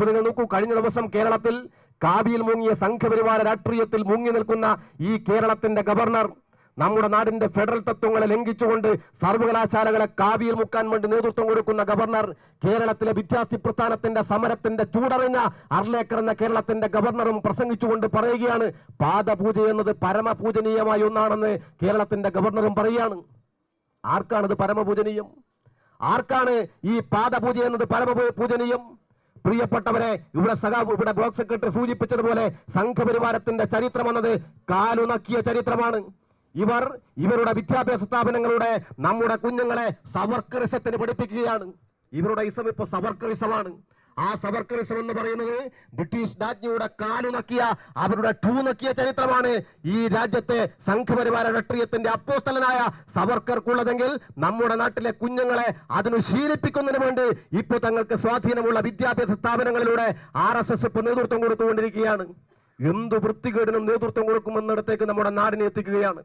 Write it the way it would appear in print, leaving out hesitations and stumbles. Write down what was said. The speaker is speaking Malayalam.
ഇപ്പൊ നിങ്ങൾ നോക്കൂ, കഴിഞ്ഞ ദിവസം കേരളത്തിൽ കാവിയിൽ മുങ്ങിയ സംഘപരിവാര രാഷ്ട്രീയത്തിൽ മുങ്ങി നിൽക്കുന്ന ഈ കേരളത്തിന്റെ ഗവർണർ നമ്മുടെ നാടിന്റെ ഫെഡറൽ തത്വങ്ങളെ ലംഘിച്ചുകൊണ്ട് സർവകലാശാലകളെ കാവിയിൽ മുക്കാൻ വേണ്ടി നേതൃത്വം കൊടുക്കുന്ന ഗവർണർ, കേരളത്തിലെ വിദ്യാർത്ഥി പ്രസ്ഥാനത്തിന്റെ സമരത്തിന്റെ ചൂടറിഞ്ഞ അർലേക്കർ എന്ന കേരളത്തിന്റെ ഗവർണറും പ്രസംഗിച്ചുകൊണ്ട് പറയുകയാണ്, പാദപൂജ എന്നത് പരമപൂജനീയമായ ഒന്നാണെന്ന് കേരളത്തിന്റെ ഗവർണറും പറയുകയാണ്. ആർക്കാണിത് പരമപൂജനീയം? ആർക്കാണ് ഈ പാദപൂജ എന്നത് പരമപൂജനീയം? പ്രിയപ്പെട്ടവരെ, ഇവിടെ ബ്ലോക്ക് സെക്രട്ടറി സൂചിപ്പിച്ചതുപോലെ സംഘപരിവാരത്തിന്റെ ചരിത്രം എന്നത് കാലുനക്കിയ ചരിത്രമാണ്. ഇവരുടെ വിദ്യാഭ്യാസ സ്ഥാപനങ്ങളുടെ നമ്മുടെ കുഞ്ഞുങ്ങളെ സവർക്കറിസത്തിന് പഠിപ്പിക്കുകയാണ്. ഇവരുടെ ഇസം ഇപ്പൊ സവർക്കറിസമാണ്. ആ സവർക്കറിസം എന്ന് പറയുന്നത് ബ്രിട്ടീഷ് രാജ്ഞിയുടെ കാലുനക്കിയ, അവരുടെ നക്കിയ ചരിത്രമാണ് ഈ രാജ്യത്തെ സംഘപരിവാര രാഷ്ട്രീയത്തിന്റെ അപ്പോസ്തലനായ സവർക്കർക്കുള്ളതെങ്കിൽ നമ്മുടെ നാട്ടിലെ കുഞ്ഞുങ്ങളെ അതിനു ശീലിപ്പിക്കുന്നതിന് വേണ്ടി ഇപ്പൊ തങ്ങൾക്ക് സ്വാധീനമുള്ള വിദ്യാഭ്യാസ സ്ഥാപനങ്ങളിലൂടെ RSS ഇപ്പൊ നേതൃത്വം കൊടുത്തുകൊണ്ടിരിക്കുകയാണ്. എന്തു വൃത്തികേടിനും നേതൃത്വം കൊടുക്കുമെന്നിടത്തേക്ക് നമ്മുടെ നാടിനെ എത്തിക്കുകയാണ്.